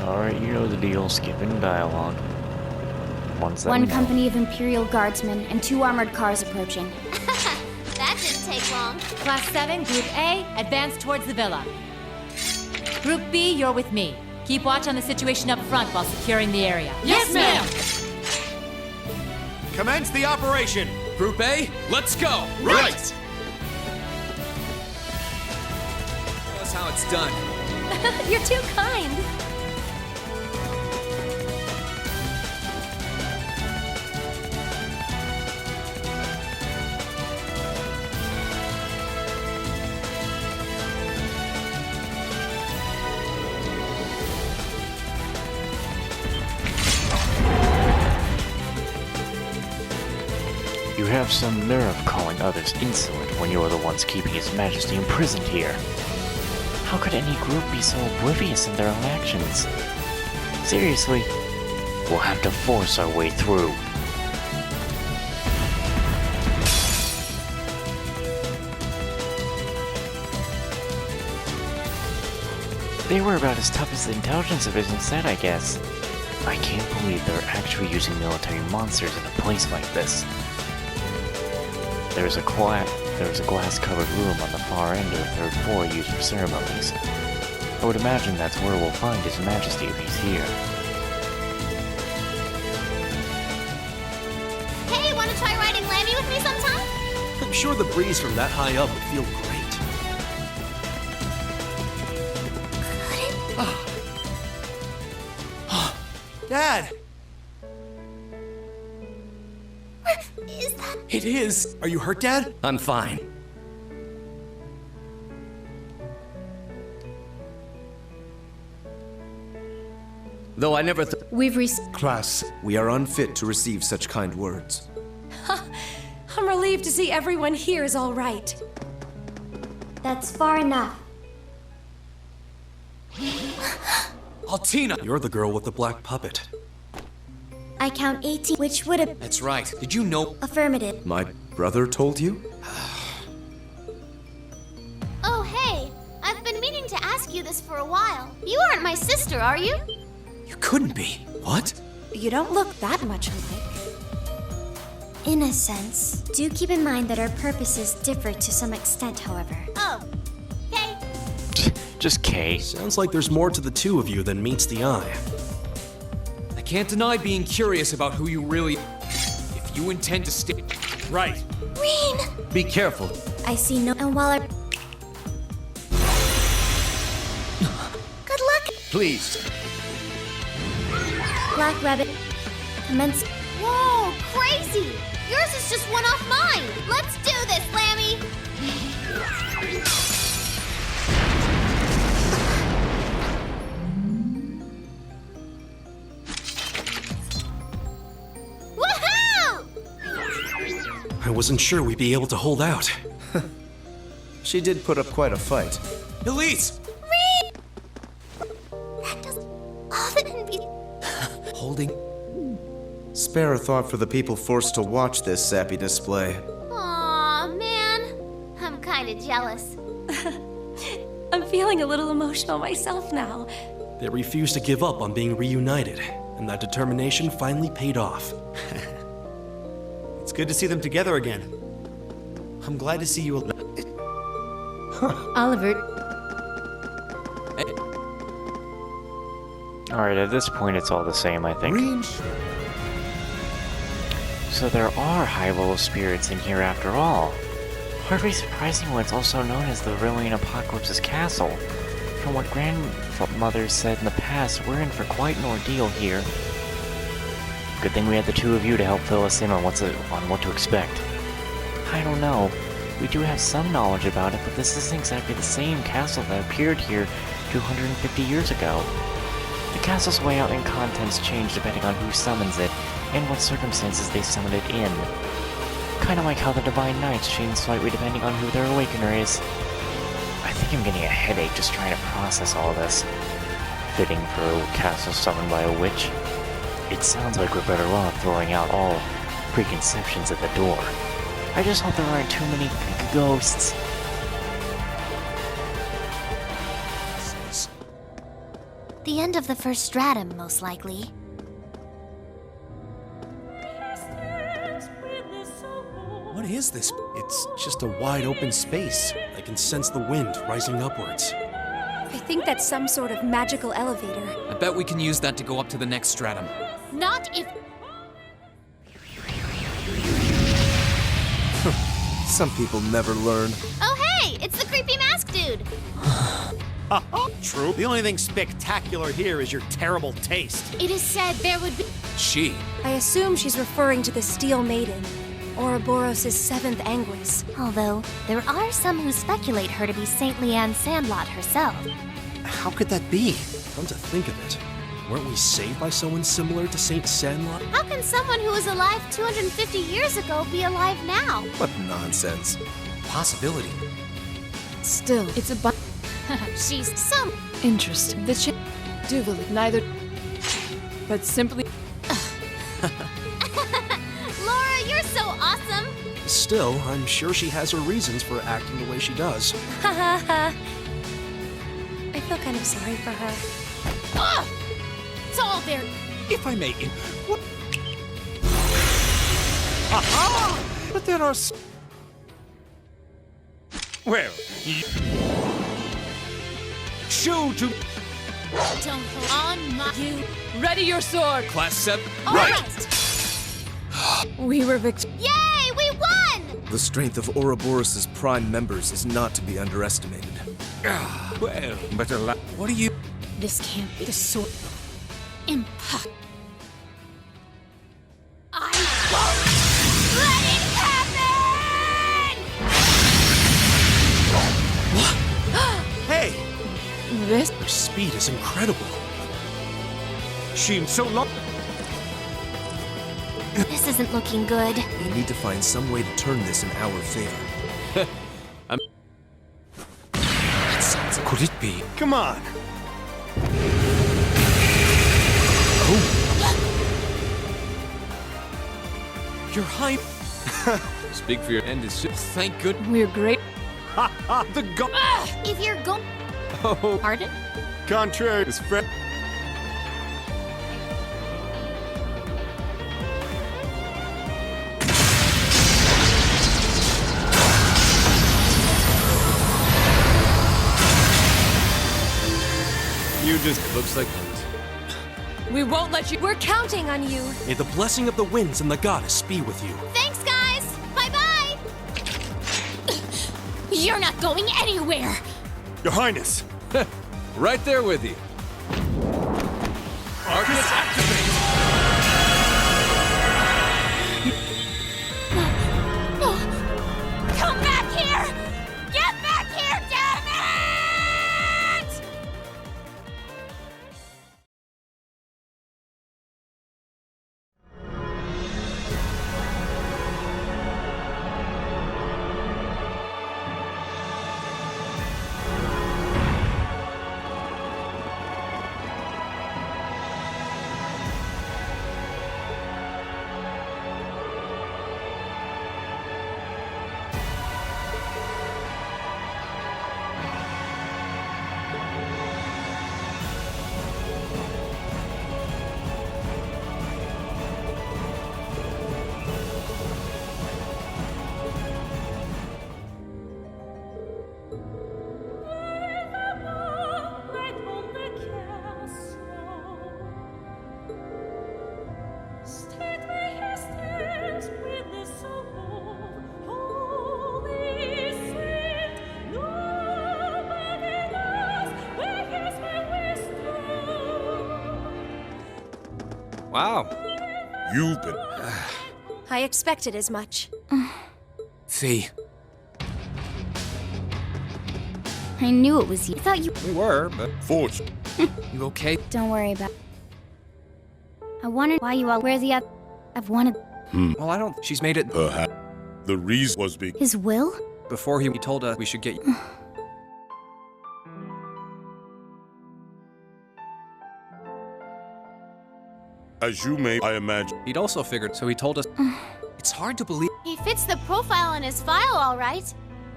Alright, you know the deal. Skipping dialogue. Ones that we One know. company of Imperial Guardsmen and 2 armored cars approaching. That didn't take long. Class 7, Group A, advance towards the villa. Group B, you're with me. Keep watch on the situation up front while securing the area. Yes, ma'am! Commence the operation! Group A, let's go! Right! Tell us how it's done. You're too kind. You have some nerve calling others insolent when you're the ones keeping His Majesty imprisoned here. How could any group be so oblivious in their own actions? Seriously, we'll have to force our way through. They were about as tough as the intelligence division said, I guess. I can't believe they're actually using military monsters in a place like this. There's a glass-covered room on the far end of the 3rd floor used for ceremonies. I would imagine that's where we'll find His Majesty if he's here. Hey, wanna try riding Lammy with me sometime? I'm sure the breeze from that high up would feel great. Dad! Is that... It is! Are you hurt, Dad? I'm fine. Though I never We've Class, we are unfit to receive such kind words. I'm relieved to see everyone here is all right. That's far enough. Altina! You're the girl with the black puppet. I count 18, which would have That's right. Did you know? affirmative. My brother told you? Oh, hey. I've been meaning to ask you this for a while. You aren't my sister, are you? You couldn't be. What? You don't look that much alike. In a sense. Do keep in mind that our purposes differ to some extent, however. Oh. Okay. Just K. Sounds like there's more to the two of you than meets the eye. I can't deny being curious about who you really... If you intend to stay... Right. Reen! Be careful. I see no. And while our. Good luck! Please. Black Rabbit. Commence. Whoa, crazy! Yours is just one off mine! Let's do this, Lammy! Woohoo! I wasn't sure we'd be able to hold out. She did put up quite a fight. Elise! Reen! That doesn't often be... Holding... Spare a thought for the people forced to watch this sappy display. Aw, man. I'm kinda jealous. I'm feeling a little emotional myself now. They refused to give up on being reunited, and that determination finally paid off. It's good to see them together again. I'm glad to see you. Oliver. Alright, at this point it's all the same, I think. So there are high-level spirits in here after all. Hardly surprising when it's also known as the Rillian Apocalypse's castle. From what grandmother said in the past, we're in for quite an ordeal here. Good thing we had the two of you to help fill us in on what to expect. I don't know. We do have some knowledge about it, but this isn't exactly the same castle that appeared here 250 years ago. The castle's layout and contents change depending on who summons it, and what circumstances they summon it in. Kinda like how the Divine Knights change slightly depending on who their Awakener is. I think I'm getting a headache just trying to process all this. Fitting for a castle summoned by a witch. It sounds like we're better off throwing out all preconceptions at the door. I just hope there aren't too many ghosts. The end of the first stratum, most likely. What is this? It's just a wide open space. I can sense the wind rising upwards. I think that's some sort of magical elevator. I bet we can use that to go up to the next stratum. Not if. Some people never learn. Oh, hey! It's the creepy mask dude! True. The only thing spectacular here is your terrible taste. It is said there would be. She. I assume she's referring to the Steel Maiden, Ouroboros' seventh Anguis. Although, there are some who speculate her to be Saint Leanne Sandlot herself. How could that be? Come to think of it, weren't we saved by someone similar to Saint Sandlot? How can someone who was alive 250 years ago be alive now? What nonsense. Possibility. Still, it's a She's some. interesting. The Duval neither, but simply. Laura, you're so awesome! Still, I'm sure she has her reasons for acting the way she does. Ha ha ha. I feel kind of sorry for her. Ugh! It's all there. If I may, what? Aha! But there are. Well, show to. Don't hold on my. You ready your sword. Class 7. All right. We were victorious. Yay! We won! The strength of Ouroboros' prime members is not to be underestimated. Well, but what do you? This can't be the sword. Impossible. I won't let it happen! Hey, This. Her speed is incredible. she's so long. This isn't looking good. We need to find some way to turn this in our favor. Could it be? Come on. You're hype. Speak for your end is thank good. We're great. The go. If you're going. Oh, Pardon? contrary is friend. You just Looks like We won't let you. We're counting on you. May the blessing of the winds and the goddess be with you. Thanks, guys! Bye-bye! You're not going anywhere! Your Highness. right there with you. Arcus activate. Come back here! Get back here, damn it! Wow. You've been. I expected as much. Fee. I knew it was you. I thought you. We were, but Fortune. you okay? Don't worry about. I wondered why you all. Where the other. I've wanted. Well, I don't. She's made it Perhaps. The reason was His will? before he told us we should get you. as you may, I imagine. He'd also figured, so he told us. It's hard to believe. He fits the profile in his file, all right.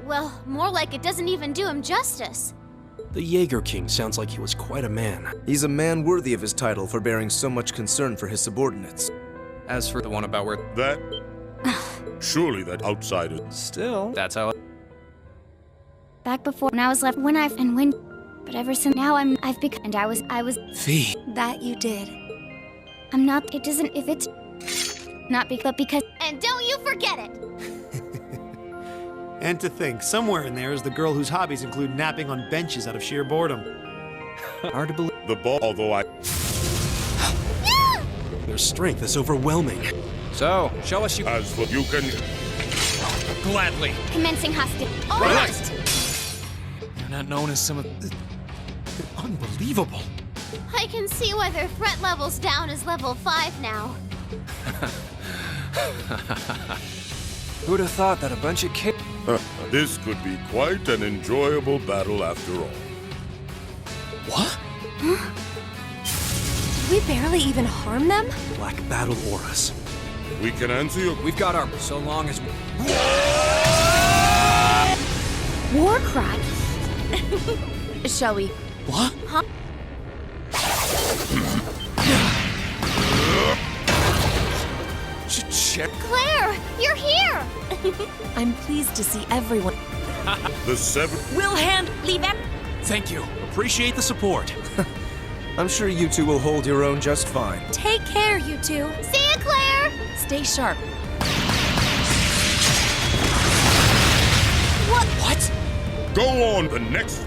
Well, more like it doesn't even do him justice. The Jaeger King sounds like he was quite a man. He's a man worthy of his title for bearing so much concern for his subordinates. As for the one about where... That. Surely that outsider. Still, that's how... Back before, when I was left, but ever since now I've become, and I was, Fee. That you did. I'm not, it doesn't, if it's, not but because, And don't you forget it! And to think, somewhere in there is the girl whose hobbies include napping on benches out of sheer boredom. Hard to believe. The ball, although I. Their strength is overwhelming. So, show us you... As for you can. Gladly. commencing hostility. Almost! You're not known as some of... Unbelievable. I can see why their threat level's down as level 5 now. Who'd have thought that a bunch of kids... This could be quite an enjoyable battle after all. What? Did we barely even harm them? Black battle auras. We can answer your. We've got our... So long as... Warcry? Shall we? What? Check. Claire, you're here! I'm pleased to see everyone. The seven. We'll leave them. Thank you. Appreciate the support. I'm sure you two will hold your own just fine. Take care, you two. See ya, Claire! Stay sharp. What? Go on, the next.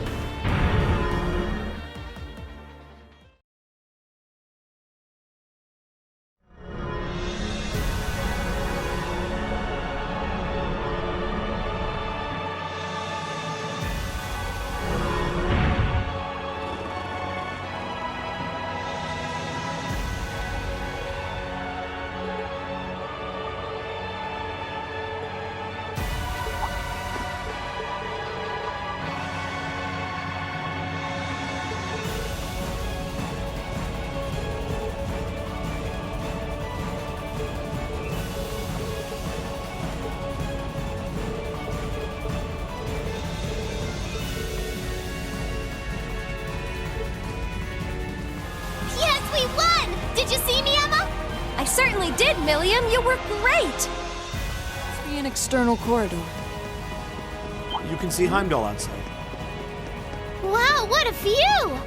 Yes, we won! Did you see me, Emma? I certainly did, Milliam. You were great. Be an external corridor. You can see Heimdall outside. Wow, what a view!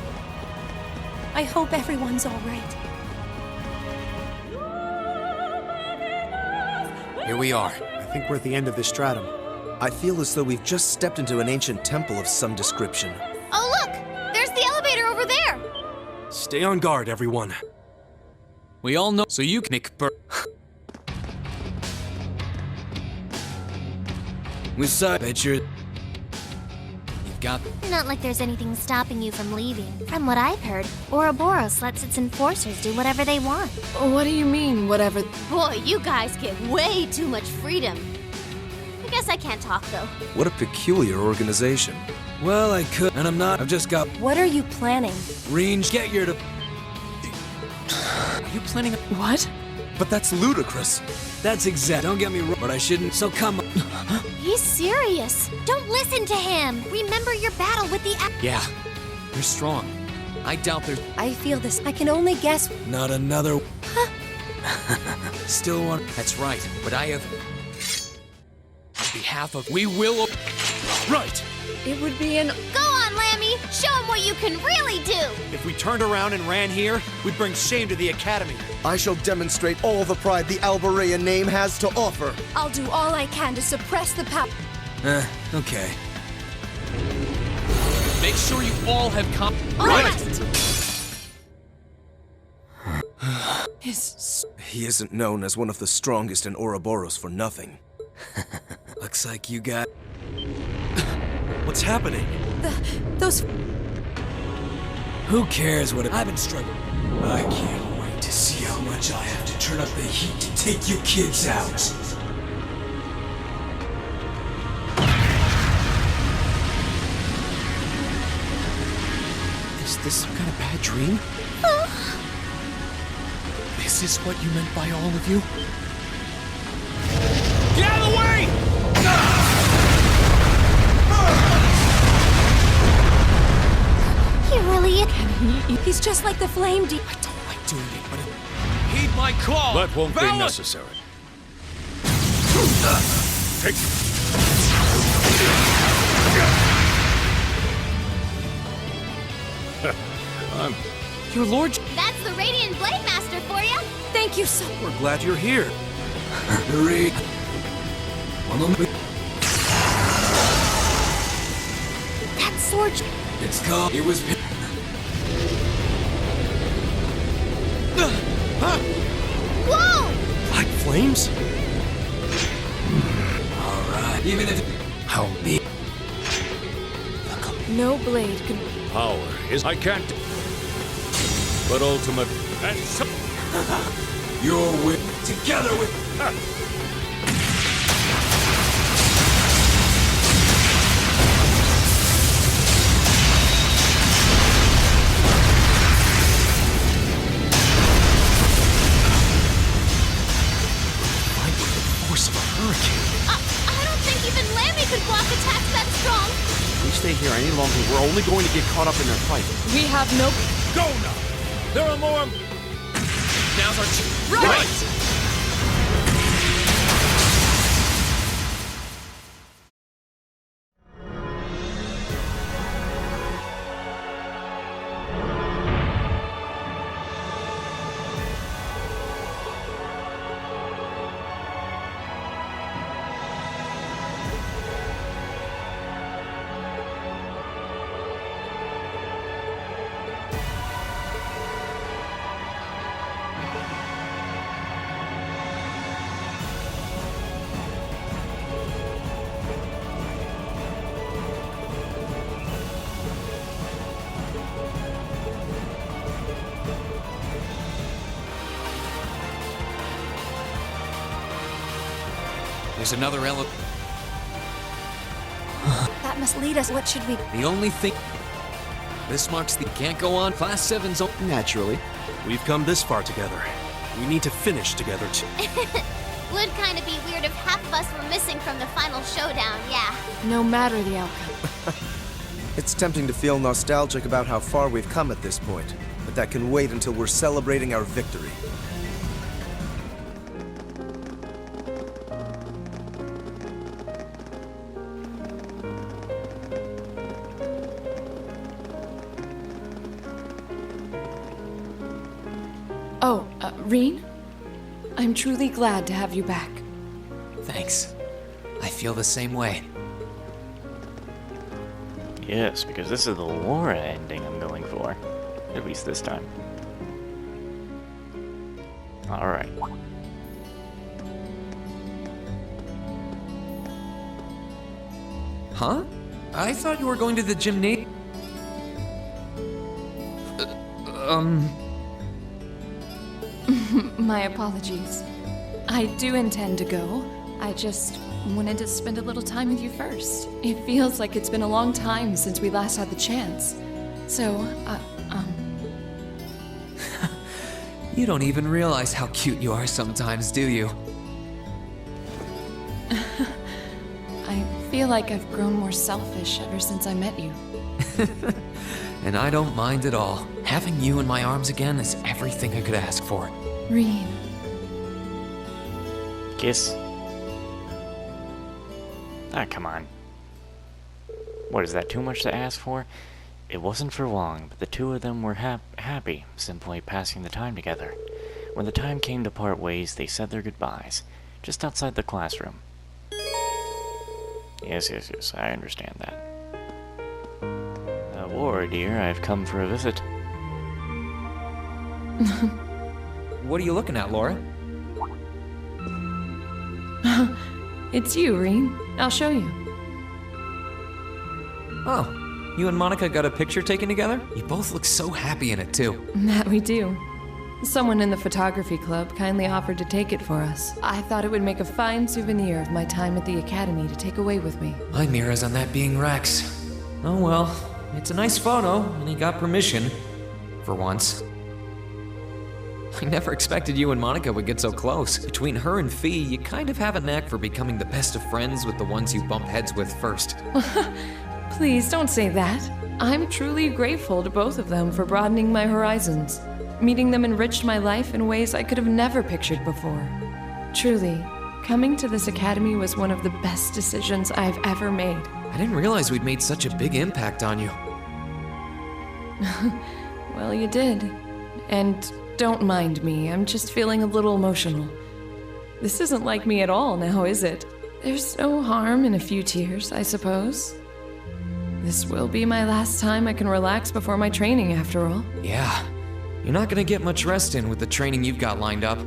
I hope everyone's all right. Here we are. I think we're at the end of this stratum. I feel as though we've just stepped into an ancient temple of some description. Oh, look! There's the elevator over there! Stay on guard, everyone. We all know... So you can... Musa, bet you're... You've got... Not like there's anything stopping you from leaving. From what I've heard, Ouroboros lets its enforcers do whatever they want. What do you mean, whatever? Boy, you guys get way too much freedom. I guess I can't talk, though. What a peculiar organization. Well, I could, and I'm not. I've just got... What are you planning? Range, get your... Are you planning... What? But that's ludicrous. That's exact. Don't get me wrong, but I shouldn't. So come on. He's serious. Don't listen to him. Remember your battle with the... Yeah, you're strong. I doubt there's... I feel this. I can only guess. Not another... Still one... That's right, but I have... On behalf of... We will... Right! It would be an... Go on, Lammy. Show him what you can really do. If we turned around and ran here, we'd bring shame to the Academy. I shall demonstrate all the pride the Alborean name has to offer. I'll do all I can to suppress the power. Okay. Make sure you all have He isn't known as one of the strongest in Ouroboros for nothing. Looks like you got... What's happening? Those... Who cares what... I've been struggling. I can't wait to see how much I have to turn up the heat to take you kids out. Is this some kind of bad dream? Is this what you meant by all of you? Get out of the way! He's just like the flame I don't like doing it, but heed my call! That won't be Valor! necessary. Take Your lord... That's the Radiant Blade Master for you. Thank you so We're glad you're here. Hurry. That sword. It's come. It was. Whoa! Like flames? Alright. Even if. How big? No blade can. power is I can't. But ultimate and so Your wit. Together with. Force of a hurricane. I don't think even Lammy could block attacks that strong. If we stay here any longer, we're only going to get caught up in their fight. We have no. go now. There are more. Now's our chance. Right! There's another element. That must lead us. What should we? The only thing... This marks the can't go on. Class 7's... Naturally. We've come this far together. We need to finish together too. Would kind of be weird if half of us were missing from the final showdown, yeah. No matter the outcome. It's tempting to feel nostalgic about how far we've come at this point, but that can wait until we're celebrating our victory. Oh, Reen? I'm truly glad to have you back. Thanks. I feel the same way. Yes, because this is the Laura ending I'm going for. At least this time. Alright. Huh? I thought you were going to the gymnasium. My apologies. I do intend to go. I just wanted to spend a little time with you first. It feels like it's been a long time since we last had the chance. So, You don't even realize how cute you are sometimes, do you? I feel like I've grown more selfish ever since I met you. And I don't mind at all. Having you in my arms again is everything I could ask for. Reen. Kiss. Ah, come on. What, is that too much to ask for? It wasn't for long, but the two of them were happy, simply passing the time together. When the time came to part ways, they said their goodbyes, just outside the classroom. Yes, I understand that. Laura, dear, I've come for a visit. What are you looking at, Laura? It's you, Reen. I'll show you. Oh, you and Monica got a picture taken together? You both look so happy in it, too. That we do. Someone in the photography club kindly offered to take it for us. I thought it would make a fine souvenir of my time at the academy to take away with me. My mirror's on that being Rex. Oh well, it's a nice photo, and he got permission. For once. I never expected you and Monica would get so close. Between her and Fee, you kind of have a knack for becoming the best of friends with the ones you bump heads with first. Please don't say that. I'm truly grateful to both of them for broadening my horizons. Meeting them enriched my life in ways I could have never pictured before. Truly, coming to this academy was one of the best decisions I've ever made. I didn't realize we'd made such a big impact on you. Well, you did. And don't mind me, I'm just feeling a little emotional. This isn't like me at all now, is it? There's no harm in a few tears, I suppose. This will be my last time I can relax before my training, after all. Yeah. You're not gonna get much rest in with the training you've got lined up.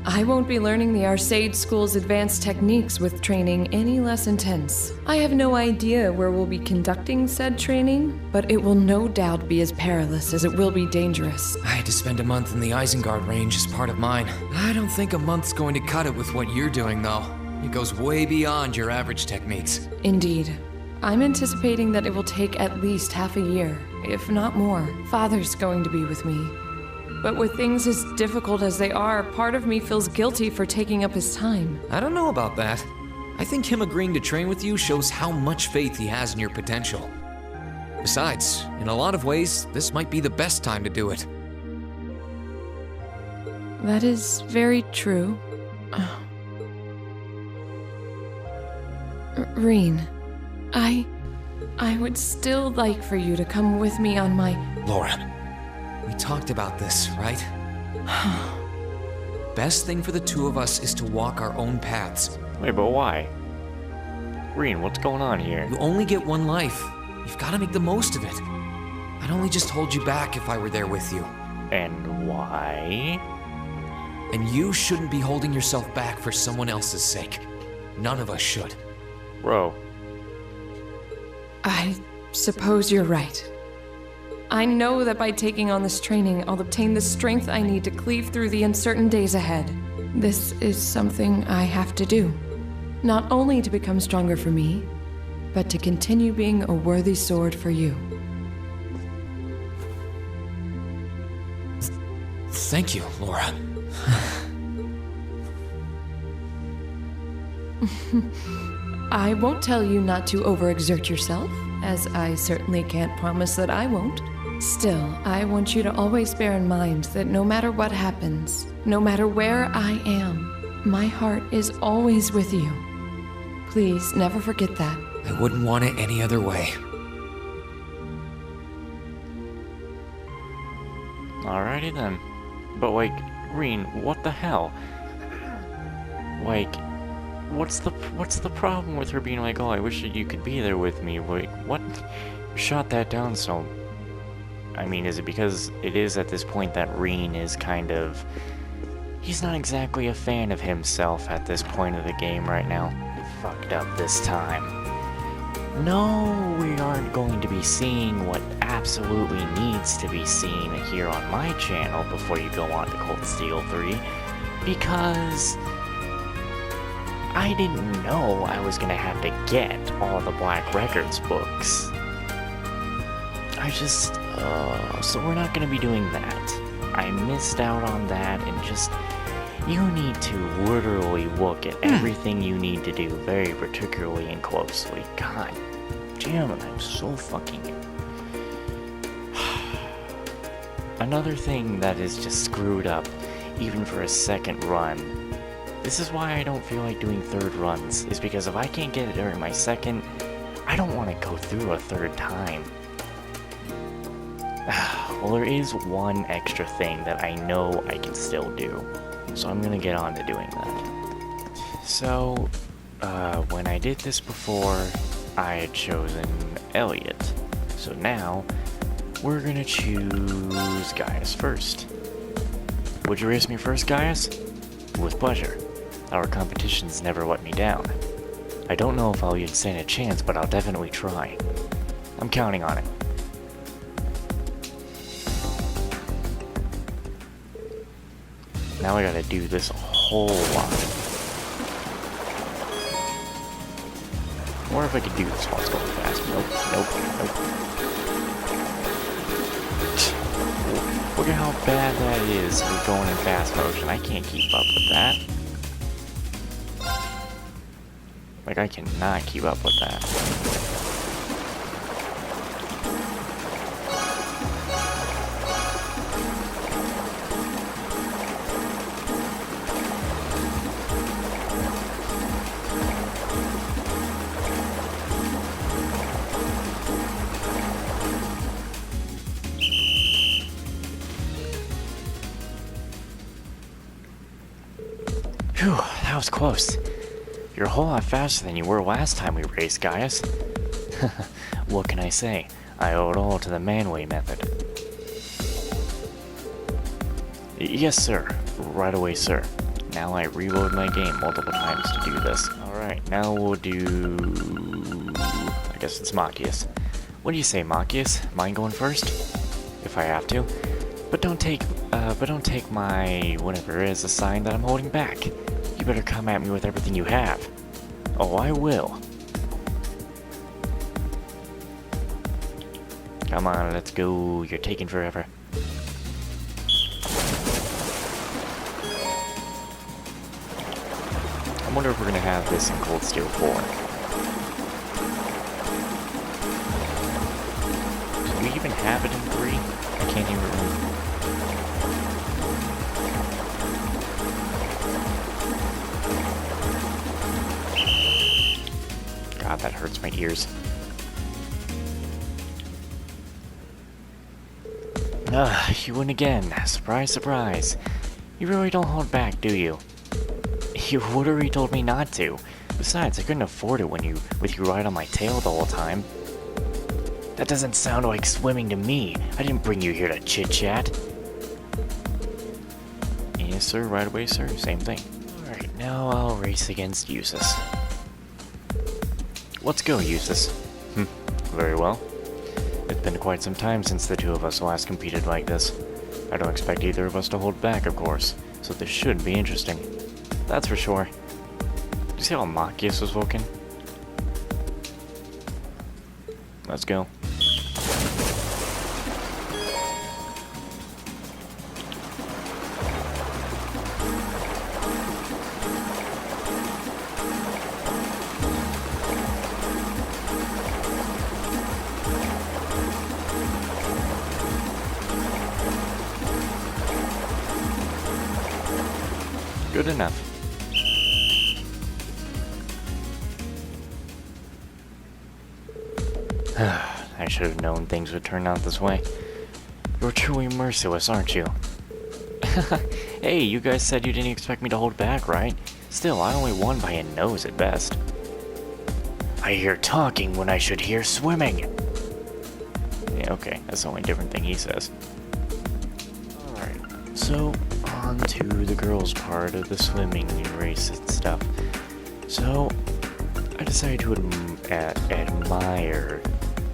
I won't be learning the Arcade School's advanced techniques with training any less intense. I have no idea where we'll be conducting said training, but it will no doubt be as perilous as it will be dangerous. I had to spend a month in the Isengard range as part of mine. I don't think a month's going to cut it with what you're doing, though. It goes way beyond your average techniques. Indeed. I'm anticipating that it will take at least half a year, if not more. Father's going to be with me. But with things as difficult as they are, part of me feels guilty for taking up his time. I don't know about that. I think him agreeing to train with you shows how much faith he has in your potential. Besides, in a lot of ways, this might be the best time to do it. That is very true. Reen, I would still like for you to come with me on my... Laura, we talked about this, right? Best thing for the two of us is to walk our own paths. Wait, but why? Reen, what's going on here? You only get one life. You've got to make the most of it. I'd only just hold you back if I were there with you. And why? And you shouldn't be holding yourself back for someone else's sake. None of us should. Bro. I suppose you're right. I know that by taking on this training, I'll obtain the strength I need to cleave through the uncertain days ahead. This is something I have to do. Not only to become stronger for me, but to continue being a worthy sword for you. Thank you, Laura. I won't tell you not to overexert yourself, as I certainly can't promise that I won't. Still, I want you to always bear in mind that no matter what happens, no matter where I am, my heart is always with you. Please never forget that. I wouldn't want it any other way. Alrighty then. But like, Reen, what the hell? Like, what's the problem with her being like, oh, I wish that you could be there with me? Wait, what? You shot that down so... I mean, is it because it is at this point that Reen is kind of... He's not exactly a fan of himself at this point of the game right now. Fucked up this time. No, we aren't going to be seeing what absolutely needs to be seen here on my channel before you go on to Cold Steel 3, because I didn't know I was gonna have to get all the Black Records books. So we're not gonna be doing that. I missed out on that, and just, you need to literally look at everything you need to do very particularly and closely. God damn it, I'm so fucking... Another thing that is just screwed up, even for a second run. This is why I don't feel like doing third runs, is because if I can't get it during my second, I don't want to go through a third time. Well, there is one extra thing that I know I can still do, so I'm gonna get on to doing that. So, when I did this before, I had chosen Elliot. So now, we're gonna choose Gaius first. Would you race me first, Gaius? With pleasure. Our competitions never let me down. I don't know if I'll even stand a chance, but I'll definitely try. I'm counting on it. Now I gotta do this a whole lot. Or if I could do this while it's going fast. Nope. Look at how bad that is with going in fast motion. I can't keep up with that. Like, I cannot keep up with that. Phew, that was close. You're a whole lot faster than you were last time we raced, Gaius. What can I say? I owe it all to the Manway method. Yes, sir. Right away, sir. Now I reload my game multiple times to do this. Alright, now we'll do... I guess it's Machias. What do you say, Machias? Mind going first? If I have to. But don't take my whatever it is a sign that I'm holding back. You better come at me with everything you have. Oh, I will. Come on, let's go. You're taking forever. I wonder if we're gonna have this in Cold Steel 4. Did we even have it in 3? I can't even remember. God, that hurts my ears. You win again. Surprise, surprise. You really don't hold back, do you? You literally told me not to. Besides, I couldn't afford it with you right on my tail the whole time. That doesn't sound like swimming to me. I didn't bring you here to chit-chat. Yes, sir. Right away, sir. Same thing. Alright, now I'll race against Eustace. Let's go, Eustace. Very well. It's been quite some time since the two of us last competed like this. I don't expect either of us to hold back, of course, so this should be interesting. That's for sure. Did you see how Machias was looking? Let's go. Good enough. I should have known things would turn out this way. You're truly merciless, aren't you? Hey, you guys said you didn't expect me to hold back, right? Still, I only won by a nose at best. I hear talking when I should hear swimming. Yeah, okay, that's the only different thing he says. Alright, so on to the girls' part of the swimming race and stuff. So, I decided to admire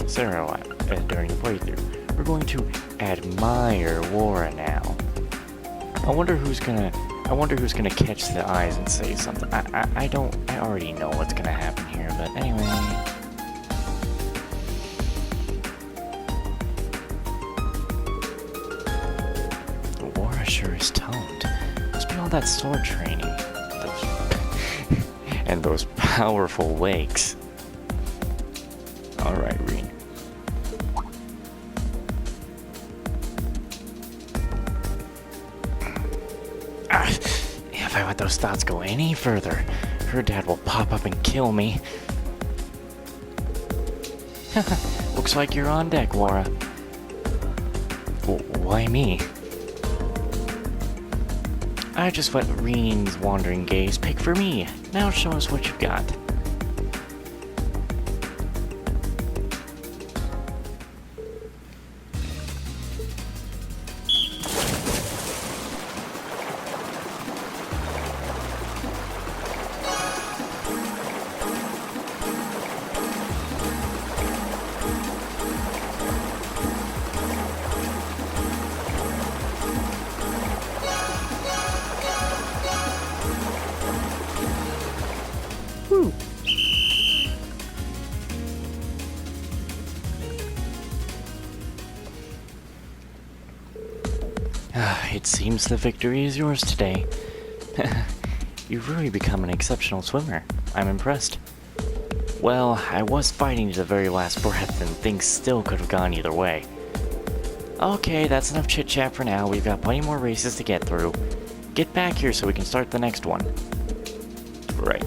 Sarah during the playthrough. We're going to admire Laura now. I wonder who's gonna catch the eyes and say something. I already know what's gonna happen here, but anyway. Laura sure is toned. Must be all that sword training. And those powerful wakes. Alright, Rean. If I let those thoughts go any further, her dad will pop up and kill me. Looks like you're on deck, Laura. Why me? I just let Rean's wandering gaze pick for me. Now show us what you've got. Woo. It seems the victory is yours today. You've really become an exceptional swimmer. I'm impressed. Well, I was fighting to the very last breath, and things still could have gone either way. Okay, that's enough chit-chat for now. We've got plenty more races to get through. Get back here so we can start the next one. Right.